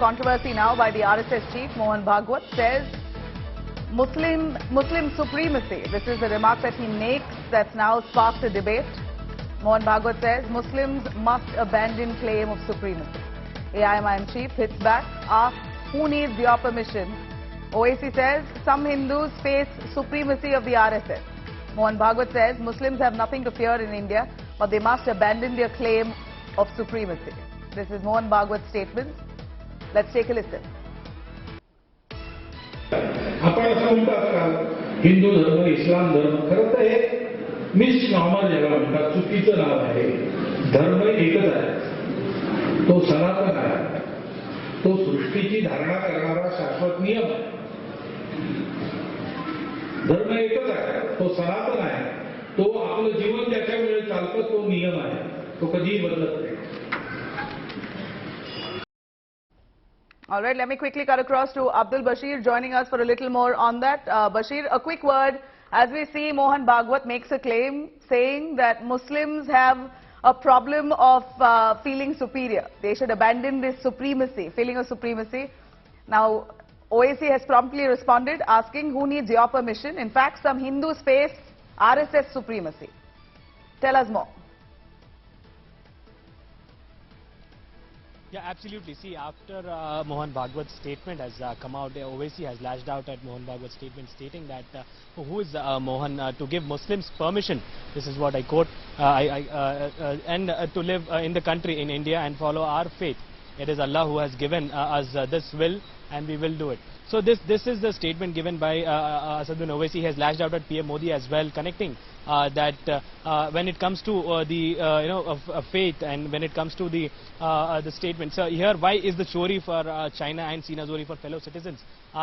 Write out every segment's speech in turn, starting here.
Controversy now by the RSS chief Mohan Bhagwat says Muslim supremacy. This is the remark that he makes that's now sparked a debate. Mohan Bhagwat says Muslims must abandon claim of supremacy. AIMIM chief hits back, asks who needs your permission. OAC says some Hindus face supremacy of the RSS. Mohan Bhagwat says Muslims have nothing to fear in India, but they must abandon their claim of supremacy. This is Mohan Bhagwat's statement. Let's take a listen. आपण असं म्हणतात का हिंदू धर्म इस्लाम धर्म खरं तर हे मिसनॉमर ज्याला म्हणतात चुकीचं नाव आहे. धर्म एकच आहे, तो सनातन आहे, तो सृष्टीची धारणा करणारा शाश्वत नियम आहे. धर्म एकच आहे, तो सनातन आहे, तो आपलं जीवन ज्याच्यामुळे चालतं तो नियम आहे, तो कधीही बदलत नाही. All right, let me quickly cut across to Abdul Bashir joining us for a little more on that. Bashir, a quick word. As we see, Mohan Bhagwat makes a claim saying that Muslims have a problem of feeling superior. They should abandon this supremacy, feeling of supremacy. Now, OAC has promptly responded asking who needs your permission. In fact, some Hindus face RSS supremacy. Tell us more. Yeah, absolutely. See, after Mohan Bhagwat's statement has come out, the OAC has lashed out at Mohan Bhagwat's statement stating that who is Mohan to give Muslims permission, this is what I quote, and to live in the country, in India, and follow our faith. It is Allah who has given us this will, and we will do it. So this is the statement given by Asaduddin Owaisi. He has lashed out at PM Modi as well, connecting that when it comes to the faith, and when it comes to the statement. So here, why is the Chori for China and Sinazori for fellow citizens?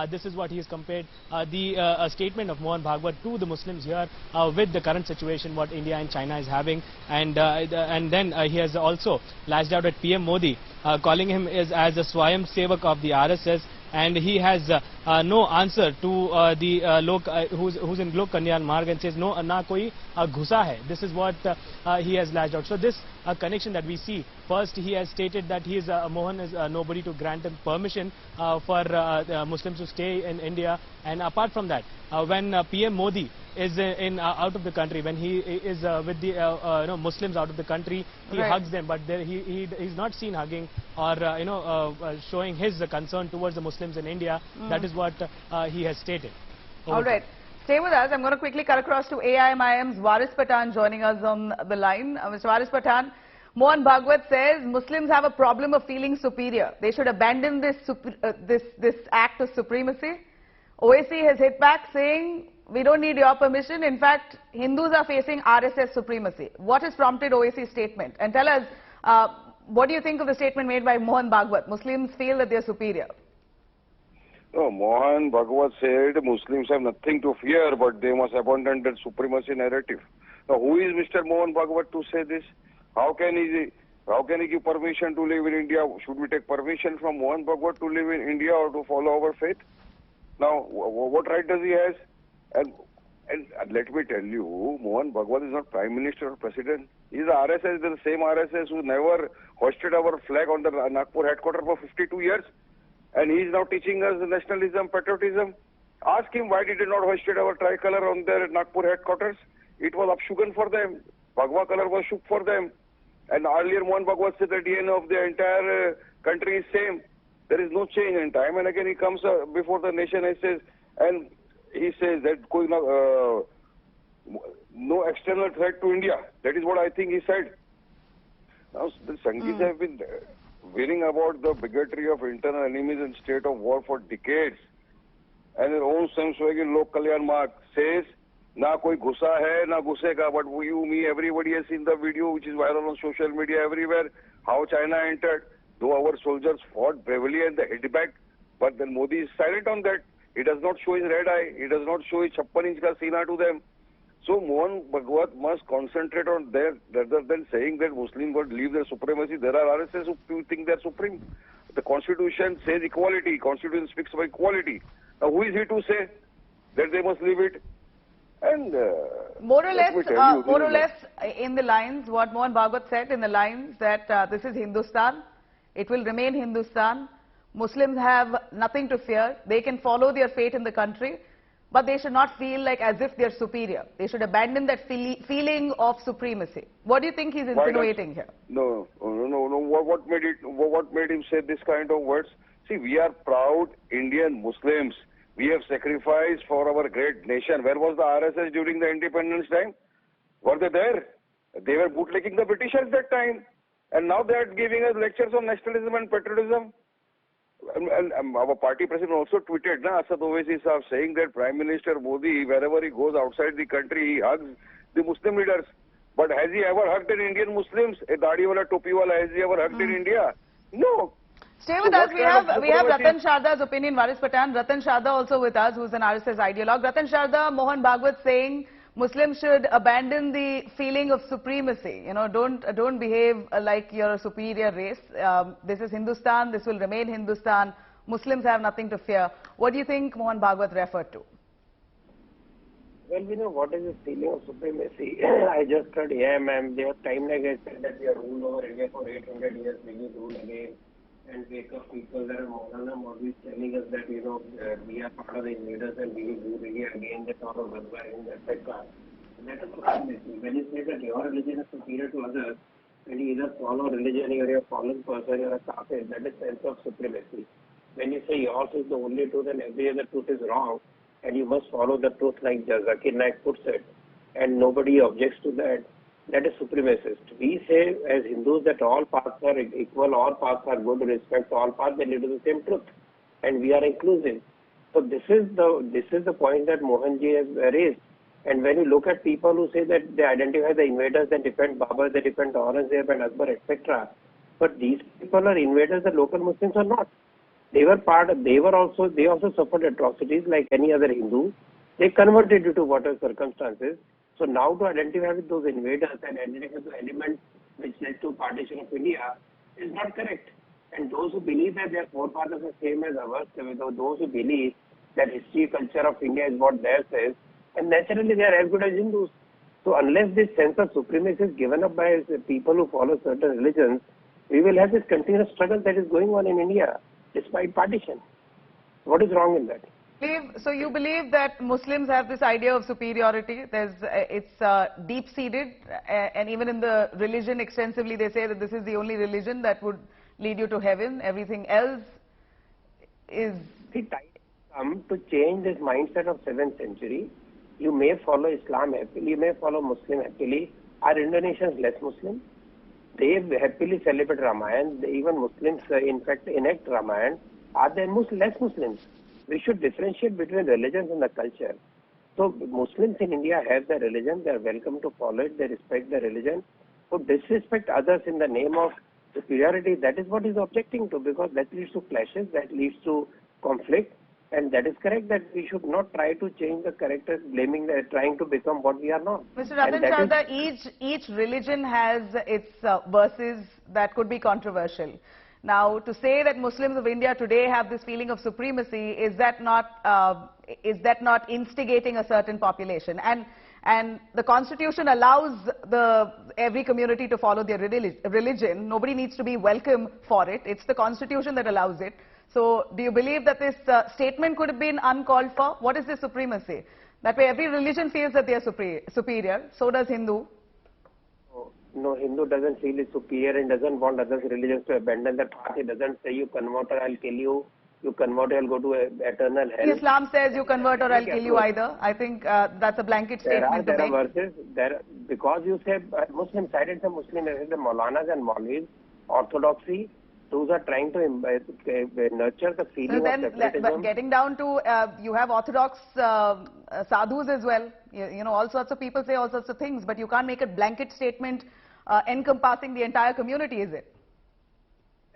This is what he has compared the statement of Mohan Bhagwat to the Muslims here with the current situation what India and China is having, and then he has also lashed out at PM Modi, calling him as a Swayamsevak of the RSS. And he has no answer to the who's in Lok Kalyan Marg, and says no na koi ghusa hai. This is what he has lashed out. So this connection that we see. First, he has stated that he is Mohan is nobody to grant him permission for Muslims to stay in India. And apart from that, when PM Modi is out of the country, when he is with the Muslims out of the country, he hugs them, but he's not seen hugging or showing his concern towards the Muslims in India. That is what he has stated. All right. Stay with us. I'm going to quickly cut across to AIMIM's Waris Pathan joining us on the line. Mr. Waris Pathan, Mohan Bhagwat says Muslims have a problem of feeling superior. They should abandon this act of supremacy. OAC has hit back saying we don't need your permission. In fact, Hindus are facing RSS supremacy. What has prompted OAC's statement? And tell us, what do you think of the statement made by Mohan Bhagwat? Muslims feel that they are superior. No, Mohan Bhagwat said Muslims have nothing to fear, but they must abandon that supremacy narrative. Now, who is Mr. Mohan Bhagwat to say this? How can he give permission to live in India? Should we take permission from Mohan Bhagwat to live in India or to follow our faith? Now, what right does he have? And let me tell you, Mohan Bhagwat is not Prime Minister or President. He is the RSS, the same RSS who never hoisted our flag on the Nagpur headquarters for 52 years. And he is now teaching us nationalism, patriotism. Ask him why did he not hoisted our tricolor on their Nagpur headquarters. It was upshugan for them. Bhagwa color was shook for them. And earlier Mohan Bhagwat said the DNA of the entire country is same. There is no change in time. And again he comes before the nation and says, that no external threat to India. That is what I think he said. Now the Sanghis have been worrying about the bigotry of internal enemies and state of war for decades. And their own Swayamsevak in Lok Kalyan Marg says, na koi ghusa hai, na ghusega. But you, me, everybody has seen the video which is viral on social media everywhere, how China entered. Though our soldiers fought bravely and they hit back, but then Modi is silent on that. He does not show his red eye. He does not show his 56-inch ka seena to them. So Mohan Bhagwat must concentrate on that rather than saying that Muslims got leave their supremacy. There are RSS who think they are supreme. The Constitution says equality. Constitution speaks about equality. Now who is he to say that they must leave it? And more or less in the lines, what Mohan Bhagwat said in the lines that this is Hindustan. It will remain Hindustan. Muslims have nothing to fear. They can follow their fate in the country, but they should not feel like as if they're superior. They should abandon that feeling of supremacy. What do you think he's insinuating here? No. What made him say this kind of words? See, we are proud Indian Muslims. We have sacrificed for our great nation. Where was the RSS during the independence time? Were they there? They were bootlegging the British at that time. And now they are giving us lectures on nationalism and patriotism. And our party president also tweeted, Asad Owaisi Saab, saying that Prime Minister Modi, wherever he goes outside the country, he hugs the Muslim leaders. But has he ever hugged an Indian Muslims? A Dadi wala, Topi wala, has he ever hugged in India? No. Stay with us. We have Ratan Sharda's opinion, Waris Patan. Ratan Sharda also with us, who's an RSS ideologue. Ratan Sharda, Mohan Bhagwat saying Muslims should abandon the feeling of supremacy. You know, don't behave like you're a superior race. This is Hindustan. This will remain Hindustan. Muslims have nothing to fear. What do you think Mohan Bhagwat referred to? Well, we know what is the feeling of supremacy. I just heard AMM. They have time like I said that we have ruled over India for 800 years. We need to rule again and wake up people that are Maulana Maulvi telling us that, you know, we are part of the invaders and we will rule India again, that all of Ghazwa, etc. That is supremacy. When you say that your religion is superior to others, when you either follow religion, you are a fallen person, you are a kafir, that is sense of supremacy. When you say yours is the only truth and every other truth is wrong, and you must follow the truth like Zakir Naik puts it, and nobody objects to that, that is supremacist. We say as Hindus that all paths are equal, all paths are good, respect all paths, they lead to the same truth, and we are inclusive. So this is the point that Mohanji has raised. And when you look at people who say that they identify the invaders, they defend Babur, they defend Aurangzeb and Akbar, etc. But these people are invaders, the local Muslims are not. They also suffered atrocities like any other Hindu. They converted due to whatever circumstances. So now to identify with those invaders and identify with the elements which led to partition of India is not correct. And those who believe that their forefathers are same as ours, those who believe that history, culture of India is what theirs is, and naturally they are as good as Hindus. So unless this sense of supremacy is given up by people who follow certain religions, we will have this continuous struggle that is going on in India despite partition. What is wrong in that? So you believe that Muslims have this idea of superiority? It's deep-seated, and even in the religion extensively they say that this is the only religion that would lead you to heaven. Everything else is... The time come to change this mindset of 7th century. You may follow Islam happily, you may follow Muslim happily. Are Indonesians less Muslim? They happily celebrate Ramayan. Even Muslims, in fact, enact Ramayan. Are there less Muslims? We should differentiate between religions and the culture. So Muslims in India have their religion. They are welcome to follow it. They respect their religion. So disrespect others in the name of superiority, that is what he's objecting to, because that leads to clashes, that leads to conflict. And that is correct that we should not try to change the characters, trying to become what we are not. Mr. Ratan Sharda, each religion has its verses that could be controversial. Now, to say that Muslims of India today have this feeling of supremacy, is that not instigating a certain population? And the Constitution allows every community to follow their religion. Nobody needs to be welcome for it. It's the Constitution that allows it. So, do you believe that this statement could have been uncalled for? What is this supremacy? That way every religion feels that they are superior. So does Hindu. No, Hindu doesn't feel it's superior and doesn't want other religions to abandon their path. He doesn't say you convert or I'll kill you. You convert or I'll go to eternal hell. Islam says you convert or I'll kill you either. I think that's a blanket statement there are verses. Because you say Muslim sided, the Muslim, the Maulanas and Maulvis, orthodoxy, those are trying to nurture the feeling of separatism. But getting down to, you have orthodox sadhus as well. You know, all sorts of people say all sorts of things, but you can't make a blanket statement encompassing the entire community, is it?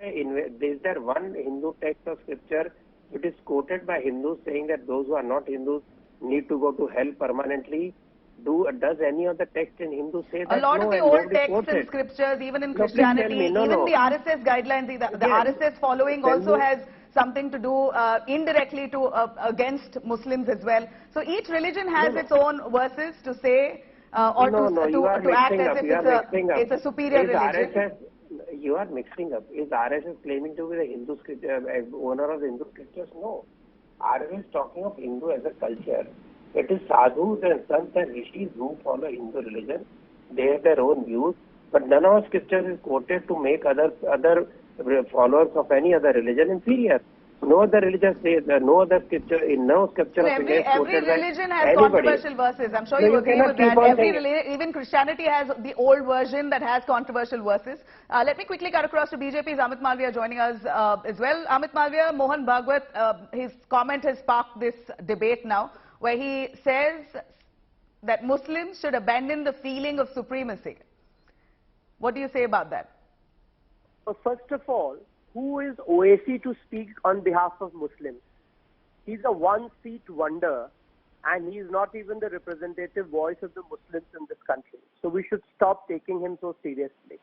Is there one Hindu text of scripture which is quoted by Hindus saying that those who are not Hindus need to go to hell permanently? Does any of the text in Hindu say that? A lot of the old texts and scriptures, even in Christianity, even the RSS guidelines, the RSS following also has something to do indirectly against Muslims as well. So each religion has its own verses to say or to act as if it's a superior religion. you are mixing up. Is RSS claiming to be the Hindu scripture, owner of the Hindu scriptures? No. RSS is talking of Hindu as a culture. It is sadhus and sants and rishis who follow Hindu religion. They have their own views, but none of our scriptures is quoted to make other followers of any other religion inferior. No other religion says that. No other scripture, in no scripture of India is Every quoted by religion has anybody. controversial verses. I'm sure No, you you agree cannot with keep that. on Every saying even Christianity has the old version that has controversial verses. Let me quickly cut across to BJP's Amit Malviya joining us as well. Amit Malviya, Mohan Bhagwat, his comment has sparked this debate now, where he says that Muslims should abandon the feeling of supremacy. What do you say about that? First of all, who is OAC to speak on behalf of Muslims? He's a one-seat wonder, and he's not even the representative voice of the Muslims in this country. So we should stop taking him so seriously.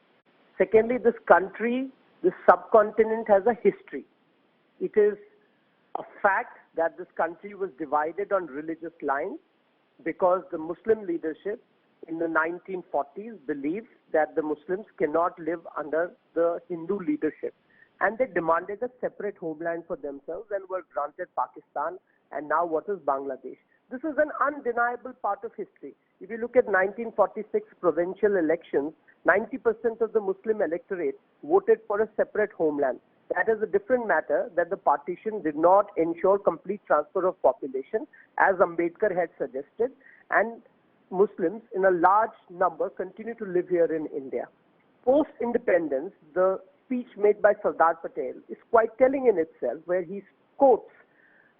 Secondly, this country, this subcontinent has a history. It is a fact that this country was divided on religious lines because the Muslim leadership in the 1940s believed that the Muslims cannot live under the Hindu leadership. And they demanded a separate homeland for themselves and were granted Pakistan and now what is Bangladesh. This is an undeniable part of history. If you look at 1946 provincial elections, 90% of the Muslim electorate voted for a separate homeland. That is a different matter that the partition did not ensure complete transfer of population as Ambedkar had suggested, and Muslims in a large number continue to live here in India. Post-independence, the speech made by Sardar Patel is quite telling in itself, where he quotes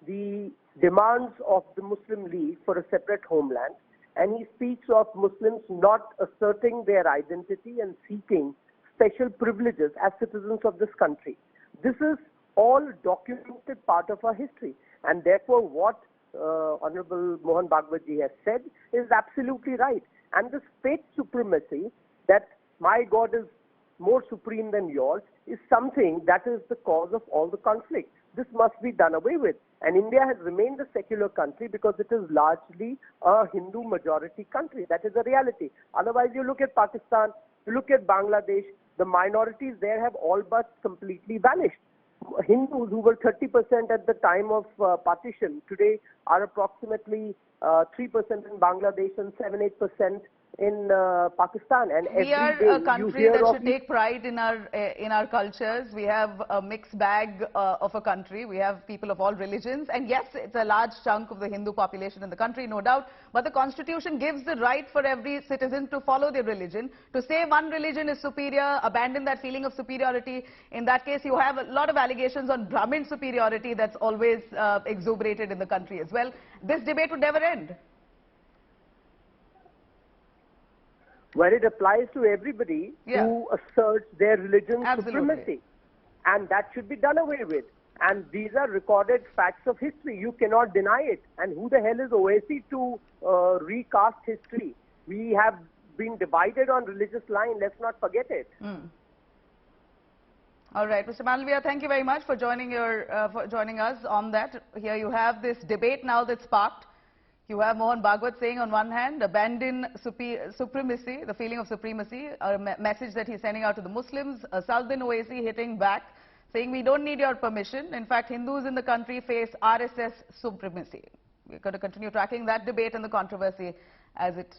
the demands of the Muslim League for a separate homeland, and he speaks of Muslims not asserting their identity and seeking special privileges as citizens of this country. This is all documented part of our history, and therefore what Honorable Mohan Bhagwat ji has said is absolutely right. And this faith supremacy, that my God is more supreme than yours, is something that is the cause of all the conflict. This must be done away with. And India has remained a secular country because it is largely a Hindu majority country. That is a reality. Otherwise, you look at Pakistan, you look at Bangladesh, the minorities there have all but completely vanished. Hindus who were 30% at the time of partition today are approximately 3% in Bangladesh and 7-8% in Pakistan. And we are every day a country that should take pride in our cultures. We have a mixed bag of a country. We have people of all religions, and yes, it's a large chunk of the Hindu population in the country, no doubt. But the Constitution gives the right for every citizen to follow their religion. To say one religion is superior, abandon that feeling of superiority. In that case, you have a lot of allegations on Brahmin superiority that's always exuberated in the country as well. This debate would never end. Where it applies to everybody who asserts their religion's supremacy. And that should be done away with. And these are recorded facts of history. You cannot deny it. And who the hell is OAC to recast history? We have been divided on religious line. Let's not forget it. All right, Mr. Malviya, thank you very much for joining us on that. Here you have this debate now that's sparked. You have Mohan Bhagwat saying on one hand, abandon supremacy, the feeling of supremacy, a message that he's sending out to the Muslims. Southern OAC hitting back, saying we don't need your permission. In fact, Hindus in the country face RSS supremacy. We're going to continue tracking that debate and the controversy as it